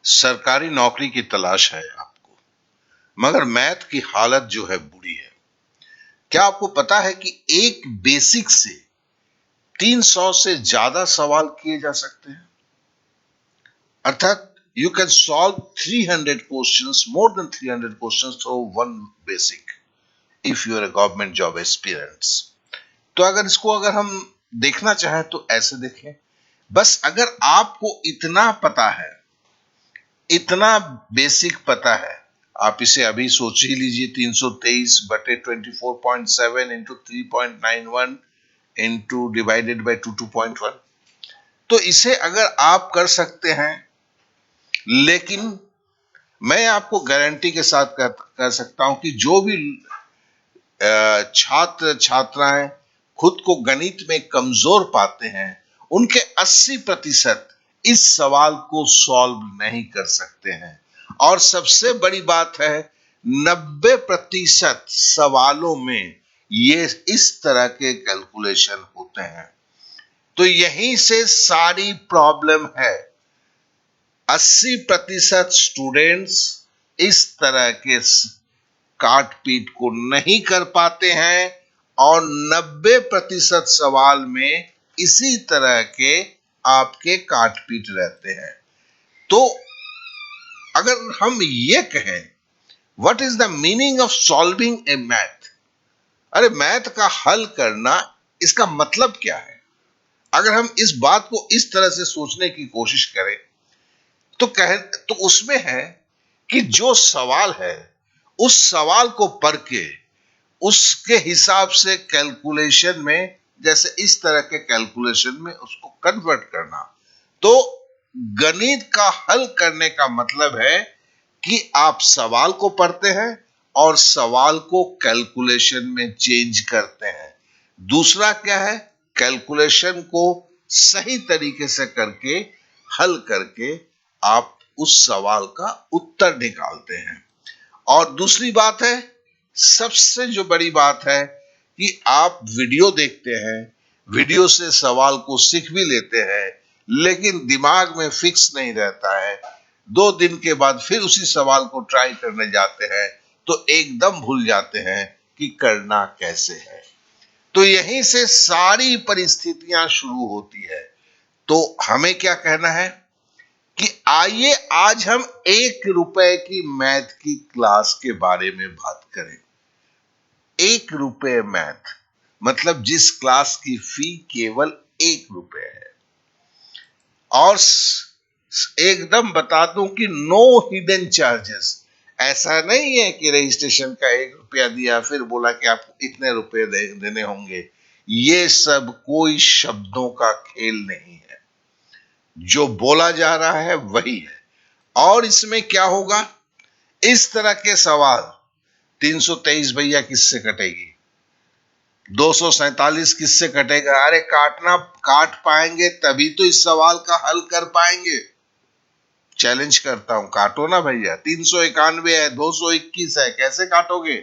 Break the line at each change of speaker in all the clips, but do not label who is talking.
सरकारी नौकरी की तलाश है आपको, मगर मैथ की हालत जो है बुरी है। क्या आपको पता है कि एक बेसिक से 300 से ज्यादा सवाल किए जा सकते हैं? अर्थात you can solve 300 questions, more than 300 questions through one basic if you are a government job aspirants. तो अगर हम देखना चाहें तो ऐसे देखें, बस अगर आपको इतना पता है, इतना बेसिक पता है, आप इसे अभी सोच ही लीजिए, 323 बटे 24.7 इंटू 3.91 इंटू डिवाइडेड बाई 22.1, तो इसे अगर आप कर सकते हैं, लेकिन मैं आपको गारंटी के साथ कह सकता हूं कि जो भी छात्र छात्राएं खुद को गणित में कमजोर पाते हैं, उनके 80% इस सवाल को सॉल्व नहीं कर सकते हैं। और सबसे बड़ी बात है, 90% सवालों में ये इस तरह के कैलकुलेशन होते हैं। तो यहीं से सारी प्रॉब्लम है। 80% स्टूडेंट्स इस तरह के काट पीट को नहीं कर पाते हैं और 90% सवाल में इसी तरह के आपके काट पीट रहते हैं। तो अगर हम ये कहें, what is the meaning of solving A math, अरे मैथ का हल करना, इसका मतलब क्या है? अगर हम इस बात को इस तरह से सोचने की कोशिश करें तो उसमें है कि जो सवाल है, उस सवाल को पढ़ के उसके हिसाब से कैलकुलेशन में, जैसे इस तरह के कैलकुलेशन में उसको कन्वर्ट करना। तो गणित का हल करने का मतलब है कि आप सवाल को पढ़ते हैं और सवाल को कैलकुलेशन में चेंज करते हैं। दूसरा क्या है, कैलकुलेशन को सही तरीके से करके, हल करके आप उस सवाल का उत्तर निकालते हैं। और दूसरी बात है, सबसे जो बड़ी बात है, कि आप वीडियो देखते हैं, वीडियो से सवाल को सीख भी लेते हैं, लेकिन दिमाग में फिक्स नहीं रहता है। 2 दिन के बाद फिर उसी सवाल को ट्राई करने जाते हैं तो एकदम भूल जाते हैं कि करना कैसे है। तो यहीं से सारी परिस्थितियां शुरू होती है। तो हमें क्या कहना है कि आइए आज हम 1 रुपए की मैथ की क्लास के बारे में बात करें। 1 रुपए मैथ मतलब जिस क्लास की फी केवल 1 रुपए है। और एकदम बता दूं कि नो हिडन चार्जेस। ऐसा नहीं है कि रजिस्ट्रेशन का 1 रुपया दिया फिर बोला कि आपको इतने रुपए देने होंगे। ये सब कोई शब्दों का खेल नहीं है, जो बोला जा रहा है वही है। और इसमें क्या होगा, इस तरह के सवाल 323 भैया किससे कटेगी, 247 किससे कटेगा? अरे काट पाएंगे तभी तो इस सवाल का हल कर पाएंगे। चैलेंज करता हूं, काटो ना भैया। 391 है, 221 है, कैसे काटोगे?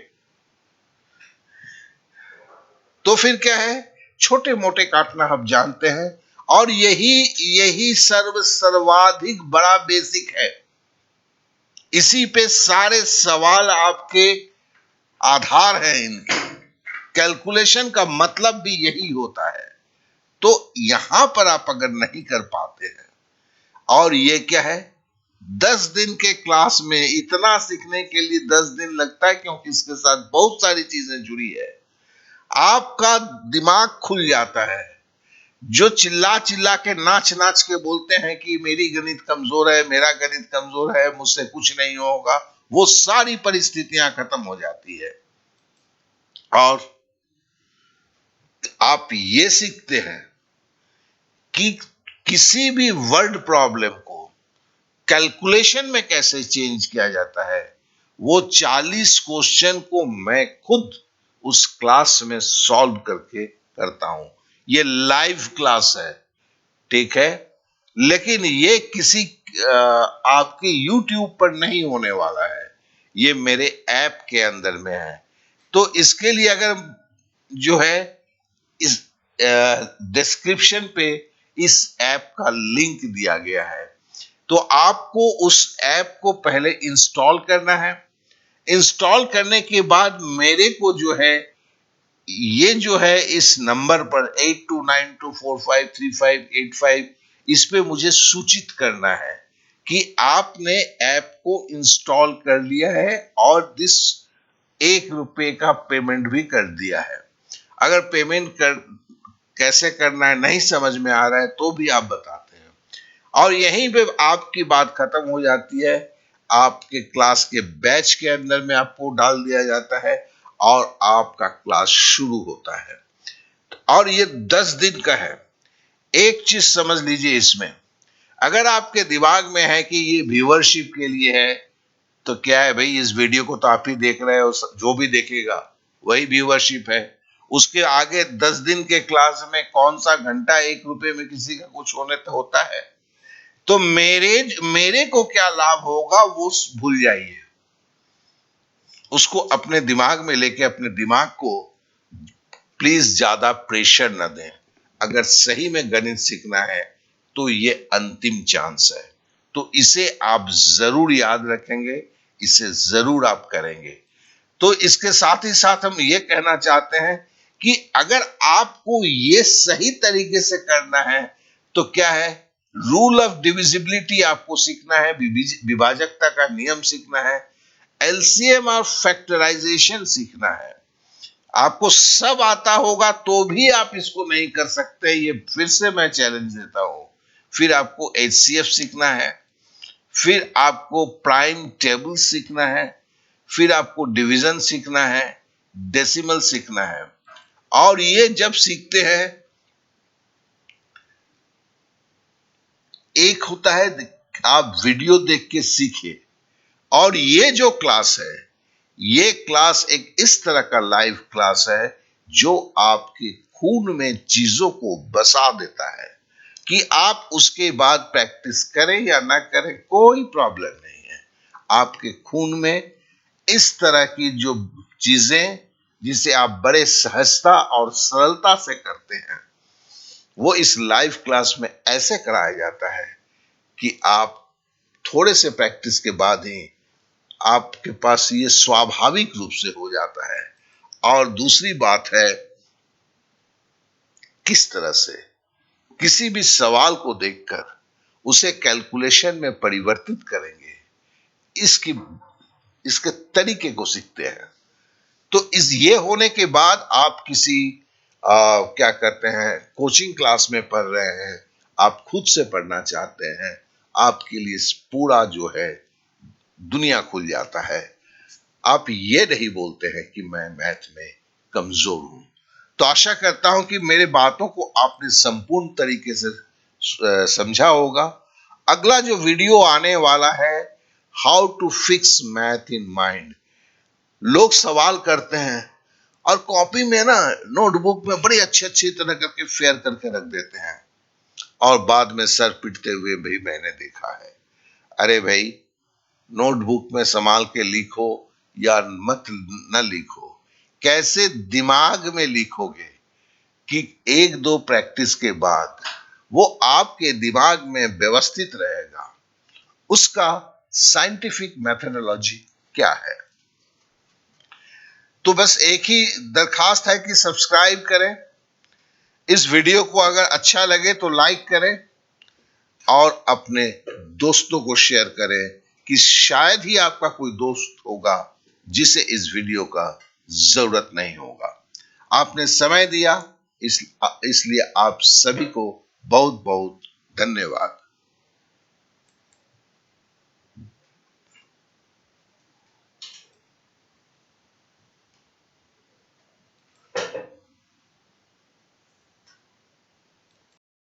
तो फिर क्या है, छोटे मोटे काटना हम जानते हैं। और यही सर्वाधिक बड़ा बेसिक है। इसी पे सारे सवाल आपके आधार है। इनके कैलकुलेशन का मतलब भी यही होता है। तो यहां पर आप अगर नहीं कर पाते हैं, और ये क्या है, 10 दिन के क्लास में इतना सीखने के लिए 10 दिन लगता है, क्योंकि इसके साथ बहुत सारी चीजें जुड़ी है। आपका दिमाग खुल जाता है। जो चिल्ला चिल्ला के नाच नाच के बोलते हैं कि मेरी गणित कमजोर है, मेरा गणित कमजोर है, मुझसे कुछ नहीं होगा, वो सारी परिस्थितियां खत्म हो जाती है। और आप ये सीखते हैं कि किसी भी वर्ड प्रॉब्लम को कैलकुलेशन में कैसे चेंज किया जाता है। वो 40 क्वेश्चन को मैं खुद उस क्लास में सॉल्व करके करता हूं। ये लाइव क्लास है, ठीक है, लेकिन ये किसी आपकी YouTube पर नहीं होने वाला है, ये मेरे ऐप के अंदर में है। तो इसके लिए अगर जो है, इस डिस्क्रिप्शन पे इस ऐप का लिंक दिया गया है। तो आपको उस ऐप को पहले इंस्टॉल करना है। इंस्टॉल करने के बाद मेरे को जो है, ये जो है इस नंबर पर 8292453585, इस पे मुझे सूचित करना है कि आपने ऐप को इंस्टॉल कर लिया है और दिस ₹1 का पेमेंट भी कर दिया है। अगर पेमेंट कर कैसे करना है नहीं समझ में आ रहा है तो भी आप बताते हैं, और यहीं पे आपकी बात खत्म हो जाती है। आपके क्लास के बैच के अंदर में आपको डाल दिया जाता है और आपका क्लास शुरू होता है, और ये 10 दिन का है। एक चीज समझ लीजिए इसमें, अगर आपके दिमाग में है कि ये व्यूअरशिप के लिए है, तो क्या है भाई, इस वीडियो को तो आप ही देख रहे हो, जो भी देखेगा वही व्यूअरशिप है। उसके आगे 10 दिन के क्लास में कौन सा घंटा ₹1 में किसी का कुछ होने तो होता है। तो मेरे को क्या लाभ होगा वो भूल जाइए, उसको अपने दिमाग में लेके अपने दिमाग को प्लीज ज्यादा प्रेशर न दें। अगर सही में गणित सीखना है तो ये अंतिम चांस है, तो इसे आप जरूर याद रखेंगे, इसे जरूर आप करेंगे। तो इसके साथ ही साथ हम ये कहना चाहते हैं कि अगर आपको ये सही तरीके से करना है तो क्या है, रूल ऑफ डिविजिबिलिटी आपको सीखना है, विभाजकता का नियम सीखना है, एलसीएम और फैक्टराइजेशन सीखना है। आपको सब आता होगा तो भी आप इसको नहीं कर सकते, ये फिर से मैं चैलेंज देता हूं। फिर आपको एचसीएफ सीखना है, फिर आपको प्राइम टेबल सीखना है, फिर आपको डिवीजन सीखना है, डेसिमल सीखना है। और ये जब सीखते हैं, एक होता है आप वीडियो देख के सीखे, और ये जो क्लास है, ये क्लास एक इस तरह का लाइव क्लास है जो आपके खून में चीजों को बसा देता है कि आप उसके बाद प्रैक्टिस करें या ना करें कोई प्रॉब्लम नहीं है। आपके खून में इस तरह की जो चीजें जिसे आप बड़े सहजता और सरलता से करते हैं, वो इस लाइव क्लास में ऐसे कराया जाता है कि आप थोड़े से प्रैक्टिस के बाद ही आपके पास ये स्वाभाविक रूप से हो जाता है। और दूसरी बात है, किस तरह से किसी भी सवाल को देखकर उसे कैलकुलेशन में परिवर्तित करेंगे, इसकी इसके तरीके को सीखते हैं। तो इस ये होने के बाद आप किसी क्या कहते हैं कोचिंग क्लास में पढ़ रहे हैं, आप खुद से पढ़ना चाहते हैं, आपके लिए पूरा जो है दुनिया खुल जाता है। आप ये नहीं बोलते हैं कि मैं मैथ में कमजोर हूं। तो आशा करता हूं कि मेरे बातों को आपने संपूर्ण तरीके से समझा होगा। अगला जो वीडियो आने वाला है, how to fix math in mind. लोग सवाल करते हैं और कॉपी में ना, नोटबुक में बड़ी अच्छी तरह करके फेयर करके रख देते हैं, और बाद में सर पिटते हुए भी मैंने देखा है। अरे भाई, नोटबुक में संभाल के लिखो या मत न लिखो, कैसे दिमाग में लिखोगे कि एक दो प्रैक्टिस के बाद वो आपके दिमाग में व्यवस्थित रहेगा, उसका साइंटिफिक मेथोडोलॉजी क्या है। तो बस एक ही दरखास्त है कि सब्सक्राइब करें, इस वीडियो को अगर अच्छा लगे तो लाइक करें और अपने दोस्तों को शेयर करें कि शायद ही आपका कोई दोस्त होगा जिसे इस वीडियो का जरूरत नहीं होगा। आपने समय दिया, इसलिए आप सभी को बहुत बहुत धन्यवाद।